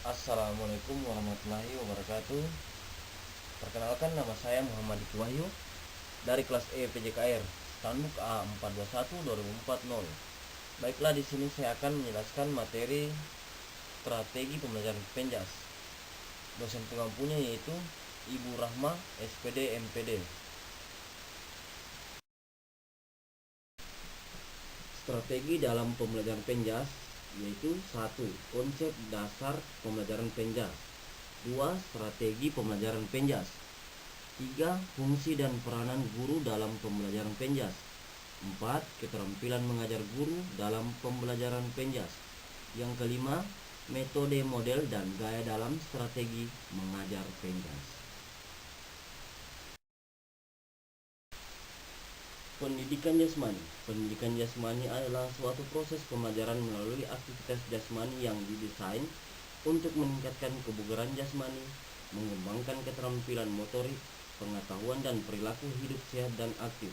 Assalamualaikum warahmatullahi wabarakatuh. Perkenalkan, nama saya Muhammad Diki Wahyu dari kelas E PJKR Standuk A421 2040. Baiklah, di sini saya akan menjelaskan materi strategi pembelajaran Penjas. Dosen pengampunya yaitu Ibu Rahma, SPD MPD. Strategi dalam pembelajaran Penjas yaitu 1. Konsep dasar pembelajaran Penjas. 2. Strategi pembelajaran Penjas. 3. Fungsi dan peranan guru dalam pembelajaran Penjas. 4. Keterampilan mengajar guru dalam pembelajaran Penjas. Yang kelima, metode, model, dan gaya dalam strategi mengajar Penjas. Pendidikan jasmani. Pendidikan jasmani adalah suatu proses pembelajaran melalui aktivitas jasmani yang didesain untuk meningkatkan kebugaran jasmani, mengembangkan keterampilan motorik, pengetahuan dan perilaku hidup sehat dan aktif,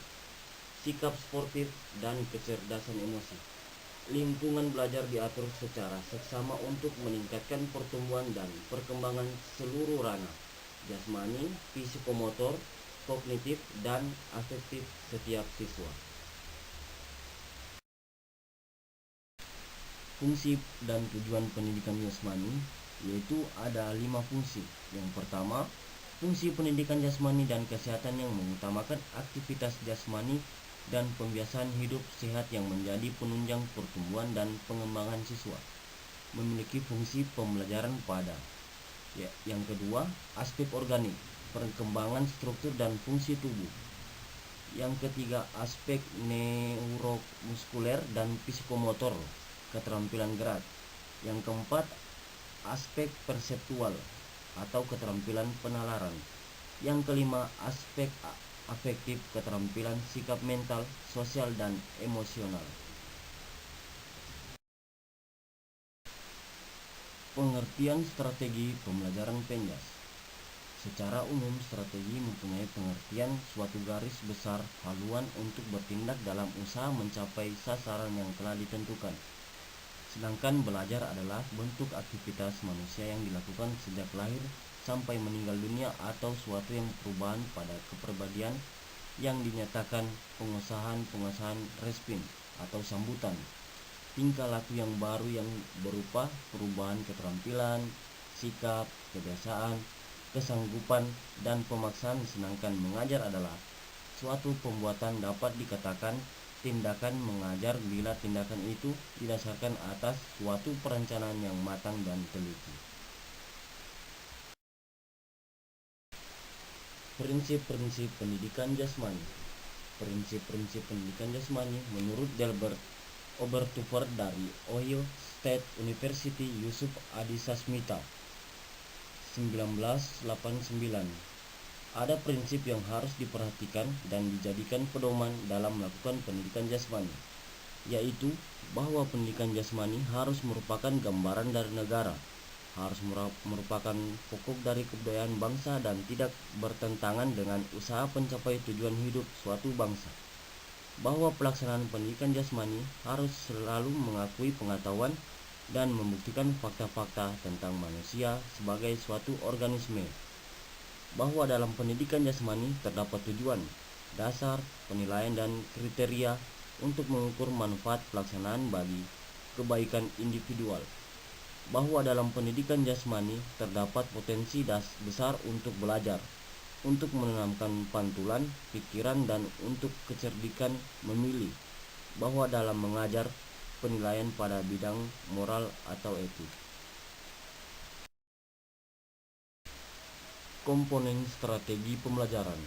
sikap sportif, dan kecerdasan emosi. Lingkungan belajar diatur secara seksama untuk meningkatkan pertumbuhan dan perkembangan seluruh ranah jasmani, psikomotor, kognitif, dan afektif setiap siswa. Fungsi dan tujuan pendidikan jasmani yaitu ada 5 fungsi. Yang pertama, fungsi pendidikan jasmani dan kesehatan yang mengutamakan aktivitas jasmani dan pembiasaan hidup sehat yang menjadi penunjang pertumbuhan dan pengembangan siswa. Memiliki fungsi pembelajaran pada. Yang kedua, aspek organik, perkembangan struktur dan fungsi tubuh. Yang ketiga, aspek neuromuskuler dan psikomotor, keterampilan gerak. Yang keempat, aspek perseptual atau keterampilan penalaran. Yang kelima, aspek afektif, keterampilan sikap mental, sosial, dan emosional. Pengertian strategi pembelajaran Penjas. Secara umum, strategi mempunyai pengertian suatu garis besar haluan untuk bertindak dalam usaha mencapai sasaran yang telah ditentukan. Sedangkan belajar adalah bentuk aktivitas manusia yang dilakukan sejak lahir sampai meninggal dunia atau suatu yang perubahan pada kepribadian yang dinyatakan pengusahaan respin atau sambutan. Tingkah laku yang baru yang berupa perubahan keterampilan, sikap, kebiasaan, kesanggupan, dan pemaksaan. Sedangkan mengajar adalah suatu pembuatan dapat dikatakan tindakan mengajar bila tindakan itu didasarkan atas suatu perencanaan yang matang dan teliti. Prinsip-prinsip pendidikan jasmani. Prinsip-prinsip pendidikan jasmani menurut Delbert Obertuffer dari Ohio State University Yusuf Adi Sasmita 1989. Ada prinsip yang harus diperhatikan dan dijadikan pedoman dalam melakukan pendidikan jasmani, yaitu bahwa pendidikan jasmani harus merupakan gambaran dari negara, harus merupakan pokok dari kebudayaan bangsa dan tidak bertentangan dengan usaha pencapai tujuan hidup suatu bangsa. Bahwa pelaksanaan pendidikan jasmani harus selalu mengakui pengetahuan dan membuktikan fakta-fakta tentang manusia sebagai suatu organisme. Bahwa dalam pendidikan jasmani terdapat tujuan, dasar, penilaian, dan kriteria untuk mengukur manfaat pelaksanaan bagi kebaikan individual. Bahwa dalam pendidikan jasmani terdapat potensi besar untuk belajar, untuk menanamkan pantulan pikiran, dan untuk kecerdikan memilih. Bahwa dalam mengajar, penilaian pada bidang moral atau etik. Komponen strategi pembelajaran.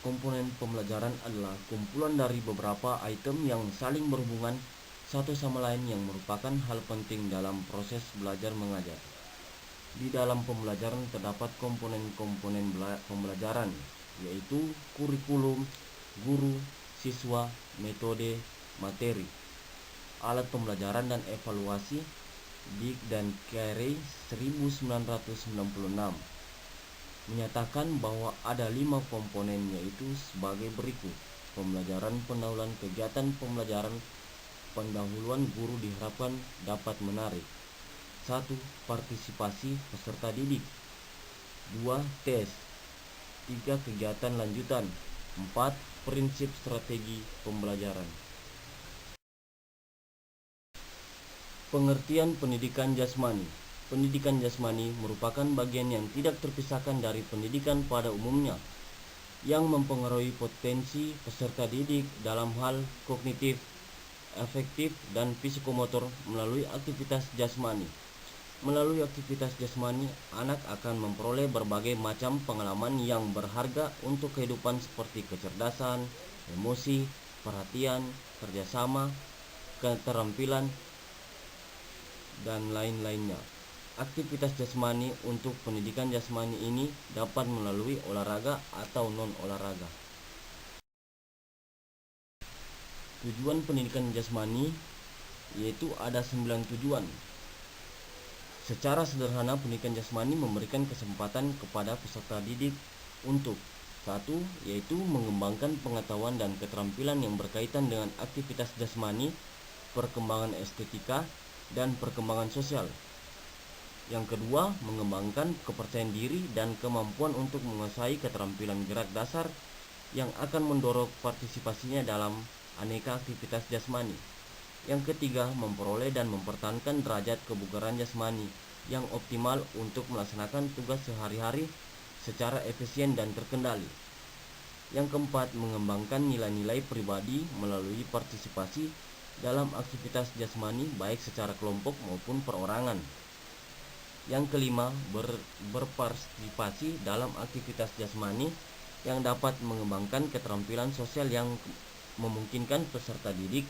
Komponen pembelajaran adalah kumpulan dari beberapa item yang saling berhubungan satu sama lain yang merupakan hal penting dalam proses belajar mengajar. Di dalam pembelajaran terdapat komponen-komponen pembelajaran, yaitu kurikulum, guru, siswa, metode, materi, alat pembelajaran dan evaluasi. Dick dan Carey 1996 menyatakan bahwa ada 5 komponen, yaitu sebagai berikut. Pembelajaran pendahuluan. Kegiatan pembelajaran pendahuluan guru diharapkan dapat menarik 1. Partisipasi peserta didik. 2. Tes. 3. Kegiatan lanjutan. 4. Prinsip strategi pembelajaran. Pengertian pendidikan jasmani. Pendidikan jasmani merupakan bagian yang tidak terpisahkan dari pendidikan pada umumnya, yang mempengaruhi potensi peserta didik dalam hal kognitif, afektif, dan psikomotor melalui aktivitas jasmani. Melalui aktivitas jasmani, anak akan memperoleh berbagai macam pengalaman yang berharga untuk kehidupan seperti kecerdasan, emosi, perhatian, kerjasama, keterampilan, dan lain-lainnya. Aktivitas jasmani untuk pendidikan jasmani ini dapat melalui olahraga atau non-olahraga. Tujuan pendidikan jasmani yaitu ada 9 tujuan. Secara sederhana, pendidikan jasmani memberikan kesempatan kepada peserta didik untuk 1. Yaitu mengembangkan pengetahuan dan keterampilan yang berkaitan dengan aktivitas jasmani, perkembangan estetika, dan perkembangan sosial. Yang kedua, mengembangkan kepercayaan diri dan kemampuan untuk menguasai keterampilan gerak dasar yang akan mendorong partisipasinya dalam aneka aktivitas jasmani. Yang ketiga, memperoleh dan mempertahankan derajat kebugaran jasmani yang optimal untuk melaksanakan tugas sehari-hari secara efisien dan terkendali. Yang keempat, mengembangkan nilai-nilai pribadi melalui partisipasi dalam aktivitas jasmani baik secara kelompok maupun perorangan. Yang kelima, berpartisipasi dalam aktivitas jasmani yang dapat mengembangkan keterampilan sosial yang memungkinkan peserta didik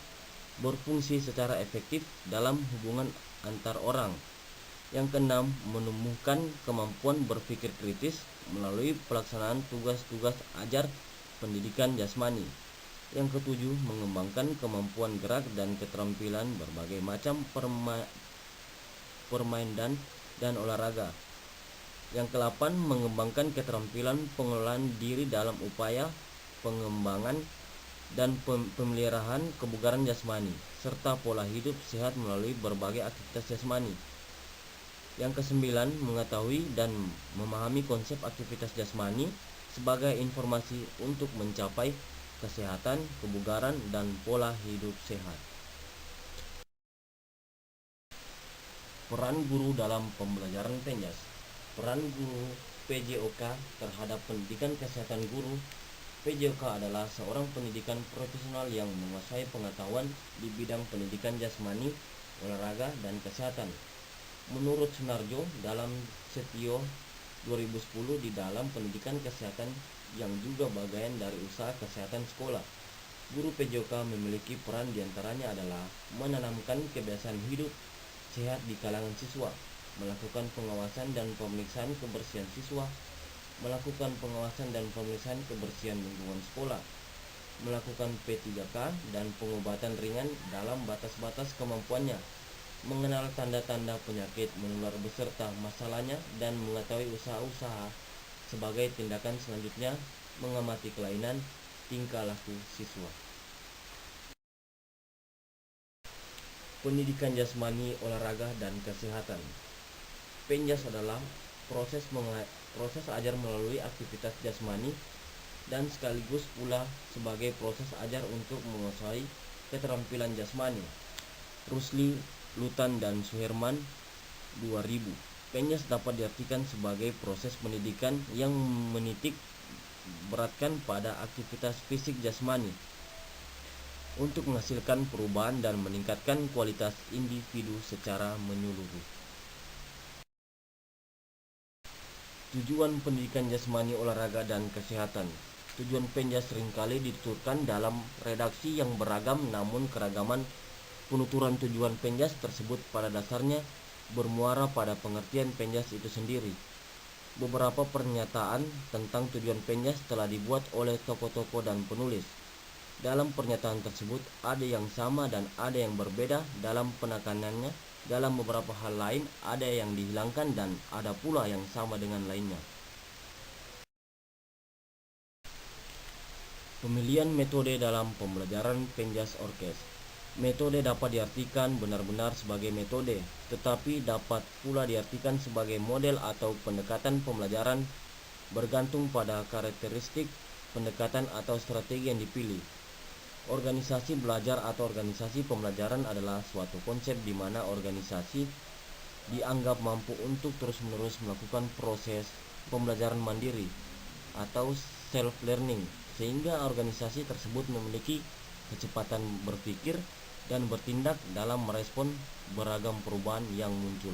berfungsi secara efektif dalam hubungan antar orang. Yang keenam, menumbuhkan kemampuan berpikir kritis melalui pelaksanaan tugas-tugas ajar pendidikan jasmani. Yang ketujuh, mengembangkan kemampuan gerak dan keterampilan berbagai macam permainan dan olahraga. Yang ke-8, mengembangkan keterampilan pengelolaan diri dalam upaya pengembangan dan pemeliharaan kebugaran jasmani serta pola hidup sehat melalui berbagai aktivitas jasmani. Yang ke-9, mengetahui dan memahami konsep aktivitas jasmani sebagai informasi untuk mencapai kesehatan, kebugaran, dan pola hidup sehat. Peran guru dalam pembelajaran penjas. Peran guru PJOK terhadap pendidikan kesehatan guru. PJOK adalah seorang pendidikan profesional yang menguasai pengetahuan di bidang pendidikan jasmani, olahraga, dan kesehatan. Menurut Sunarjo dalam Setio 2010 di dalam pendidikan kesehatan yang juga bagian dari usaha kesehatan sekolah, guru PJOK memiliki peran diantaranya adalah menanamkan kebiasaan hidup sehat di kalangan siswa, melakukan pengawasan dan pemeriksaan kebersihan siswa, melakukan pengawasan dan pemeriksaan kebersihan lingkungan sekolah, melakukan P3K dan pengobatan ringan dalam batas-batas kemampuannya, mengenal tanda-tanda penyakit menular beserta masalahnya, dan mengetahui usaha-usaha sebagai tindakan selanjutnya, mengamati kelainan tingkah laku siswa. Pendidikan jasmani, olahraga, dan kesehatan. Penjas adalah proses ajar melalui aktivitas jasmani dan sekaligus pula sebagai proses ajar untuk menguasai keterampilan jasmani. Rusli, Lutan, dan Suherman 2000. Penjas dapat diartikan sebagai proses pendidikan yang menitik beratkan pada aktivitas fisik jasmani untuk menghasilkan perubahan dan meningkatkan kualitas individu secara menyeluruh. Tujuan pendidikan jasmani, olahraga, dan kesehatan. Tujuan penjas seringkali dituturkan dalam redaksi yang beragam, namun keragaman penuturan tujuan penjas tersebut pada dasarnya bermuara pada pengertian penjas itu sendiri. Beberapa pernyataan tentang tujuan penjas telah dibuat oleh tokoh-tokoh dan penulis. Dalam pernyataan tersebut ada yang sama dan ada yang berbeda dalam penekanannya. Dalam beberapa hal lain ada yang dihilangkan dan ada pula yang sama dengan lainnya. Pemilihan metode dalam pembelajaran penjas orkes. Metode dapat diartikan benar-benar sebagai metode, tetapi dapat pula diartikan sebagai model atau pendekatan pembelajaran bergantung pada karakteristik pendekatan atau strategi yang dipilih. Organisasi belajar atau organisasi pembelajaran adalah suatu konsep di mana organisasi dianggap mampu untuk terus-menerus melakukan proses pembelajaran mandiri atau self-learning, sehingga organisasi tersebut memiliki kecepatan berpikir dan bertindak dalam merespon beragam perubahan yang muncul.